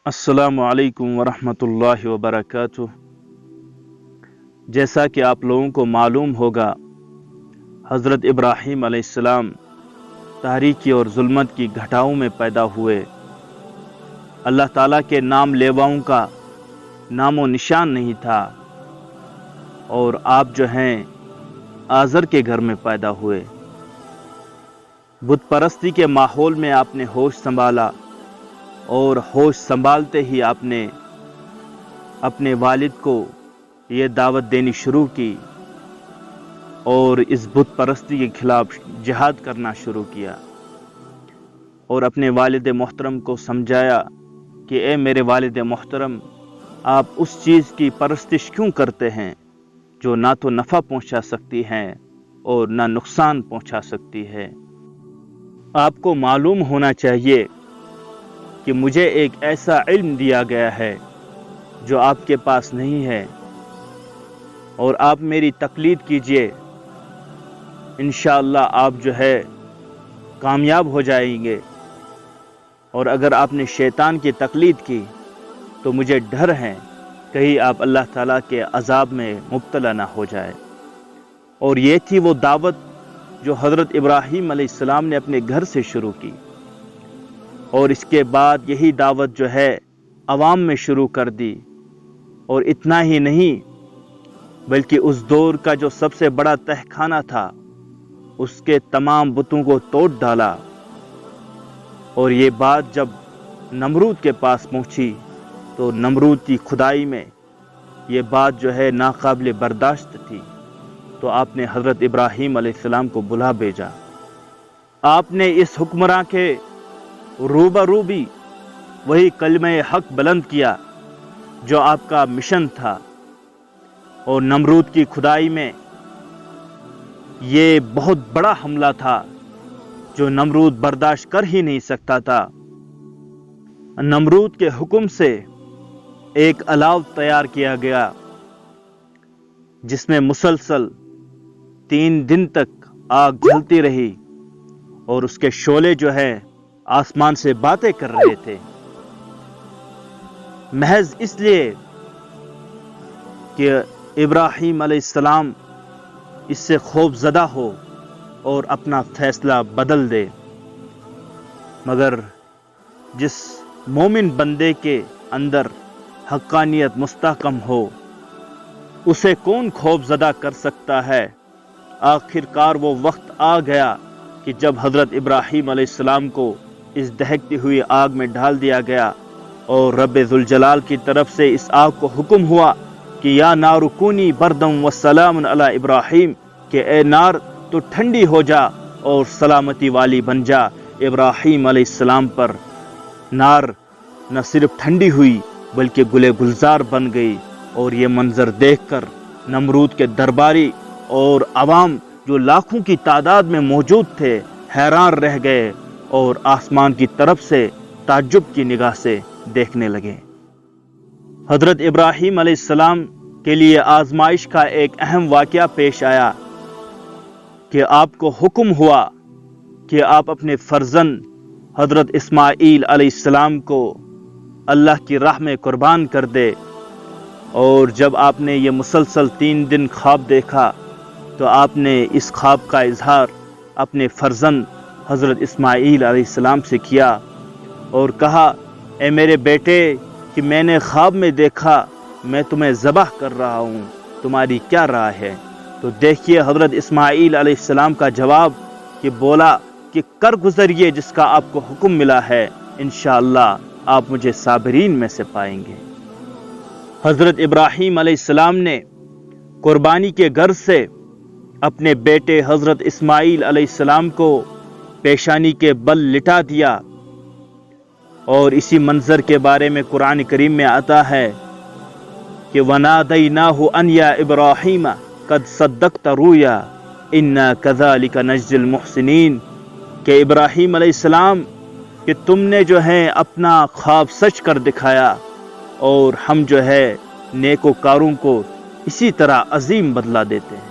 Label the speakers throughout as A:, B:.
A: السلام علیکم ورحمۃ اللہ وبرکاتہ۔ جیسا کہ آپ لوگوں کو معلوم ہوگا، حضرت ابراہیم علیہ السلام تاریکی اور ظلمت کی گھٹاؤں میں پیدا ہوئے۔ اللہ تعالیٰ کے نام لیواؤں کا نام و نشان نہیں تھا، اور آپ جو ہیں آزر کے گھر میں پیدا ہوئے۔ بت پرستی کے ماحول میں آپ نے ہوش سنبھالا، اور ہوش سنبھالتے ہی آپ نے اپنے والد کو یہ دعوت دینی شروع کی اور اس بت پرستی کے خلاف جہاد کرنا شروع کیا، اور اپنے والد محترم کو سمجھایا کہ اے میرے والد محترم، آپ اس چیز کی پرستش کیوں کرتے ہیں جو نہ تو نفع پہنچا سکتی ہے اور نہ نقصان پہنچا سکتی ہے۔ آپ کو معلوم ہونا چاہیے کہ مجھے ایک ایسا علم دیا گیا ہے جو آپ کے پاس نہیں ہے، اور آپ میری تقلید کیجئے، انشاءاللہ آپ جو ہے کامیاب ہو جائیں گے۔ اور اگر آپ نے شیطان کی تقلید کی تو مجھے ڈر ہے کہیں آپ اللہ تعالیٰ کے عذاب میں مبتلا نہ ہو جائے۔ اور یہ تھی وہ دعوت جو حضرت ابراہیم علیہ السلام نے اپنے گھر سے شروع کی، اور اس کے بعد یہی دعوت جو ہے عوام میں شروع کر دی۔ اور اتنا ہی نہیں بلکہ اس دور کا جو سب سے بڑا تہخانہ تھا، اس کے تمام بتوں کو توڑ ڈالا۔ اور یہ بات جب نمرود کے پاس پہنچی تو نمرود کی خدائی میں یہ بات جو ہے ناقابل برداشت تھی، تو آپ نے حضرت ابراہیم علیہ السلام کو بلا بھیجا۔ آپ نے اس حکمراں کے روبرو بھی وہی کلمہ حق بلند کیا جو آپ کا مشن تھا، اور نمرود کی خدائی میں یہ بہت بڑا حملہ تھا جو نمرود برداشت کر ہی نہیں سکتا تھا۔ نمرود کے حکم سے ایک الاؤ تیار کیا گیا جس میں مسلسل 3 دن تک آگ جلتی رہی، اور اس کے شعلے جو ہے آسمان سے باتیں کر رہے تھے، محض اس لیے کہ ابراہیم علیہ السلام اس سے خوف زدہ ہو اور اپنا فیصلہ بدل دے۔ مگر جس مومن بندے کے اندر حقانیت مستحکم ہو، اسے کون خوف زدہ کر سکتا ہے؟ آخر کار وہ وقت آ گیا کہ جب حضرت ابراہیم علیہ السلام کو اس دہکتی ہوئی آگ میں ڈال دیا گیا، اور رب ذوالجلال کی طرف سے اس آگ کو حکم ہوا کہ یا نار کونی بردم وسلام علی ابراہیم، کہ اے نار تو ٹھنڈی ہو جا اور سلامتی والی بن جا ابراہیم علیہ السلام پر۔ نار نہ صرف ٹھنڈی ہوئی بلکہ گلے گلزار بن گئی، اور یہ منظر دیکھ کر نمرود کے درباری اور عوام جو لاکھوں کی تعداد میں موجود تھے حیران رہ گئے، اور آسمان کی طرف سے تعجب کی نگاہ سے دیکھنے لگے۔ حضرت ابراہیم علیہ السلام کے لیے آزمائش کا ایک اہم واقعہ پیش آیا کہ آپ کو حکم ہوا کہ آپ اپنے فرزند حضرت اسماعیل علیہ السلام کو اللہ کی راہ میں قربان کر دے۔ اور جب آپ نے یہ مسلسل 3 دن خواب دیکھا تو آپ نے اس خواب کا اظہار اپنے فرزند حضرت اسماعیل علیہ السلام سے کیا، اور کہا اے میرے بیٹے، کہ میں نے خواب میں دیکھا میں تمہیں ذبح کر رہا ہوں، تمہاری کیا رائے ہے؟ تو دیکھیے حضرت اسماعیل علیہ السلام کا جواب کہ بولا کہ کر گزریے جس کا آپ کو حکم ملا ہے، انشاءاللہ آپ مجھے صابرین میں سے پائیں گے۔ حضرت ابراہیم علیہ السلام نے قربانی کے غرض سے اپنے بیٹے حضرت اسماعیل علیہ السلام کو پیشانی کے بل لٹا دیا، اور اسی منظر کے بارے میں قرآن کریم میں آتا ہے کہ وَنَادَيْنَاهُ أَنْ يَا إِبْرَاهِيمَ قَدْ صَدَّقْتَ رُؤْيَا إِنَّا كَذَلِكَ نَجْزِي الْمُحْسِنِينَ، کہ ابراہیم علیہ السلام کہ تم نے جو ہے اپنا خواب سچ کر دکھایا، اور ہم جو ہے نیکوکاروں کو اسی طرح عظیم بدلہ دیتے ہیں۔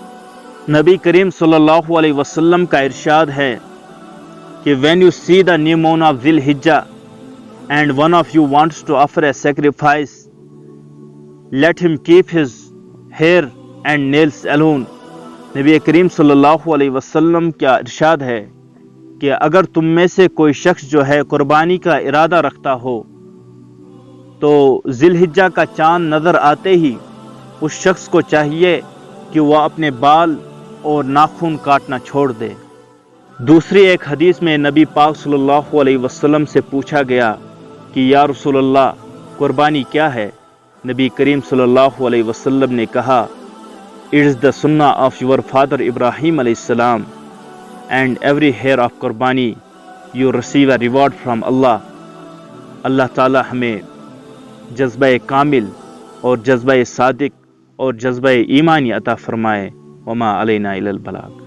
A: نبی کریم صلی اللہ علیہ وسلم کا ارشاد ہے کہ when you see the new moon of Dhul Hijjah and one of you wants to offer a sacrifice, let him keep his hair and nails alone. نبی کریم صلی اللہ علیہ وسلم کا ارشاد ہے کہ اگر تم میں سے کوئی شخص جو ہے قربانی کا ارادہ رکھتا ہو تو ذی الحجہ کا چاند نظر آتے ہی اس شخص کو چاہیے کہ وہ اپنے بال اور ناخن کاٹنا چھوڑ دے۔ دوسری ایک حدیث میں نبی پاک صلی اللہ علیہ وسلم سے پوچھا گیا کہ یا رسول اللہ قربانی کیا ہے؟ نبی کریم صلی اللہ علیہ وسلم نے کہا It is the sunnah of your father Ibrahim alayhi salam, and every hair of qurbani you receive a reward from Allah. اللہ تعالی ہمیں جذبہ کامل اور جذبہ صادق اور جذبہ ایمانی عطا فرمائے۔ وما علینا الا البلاغ۔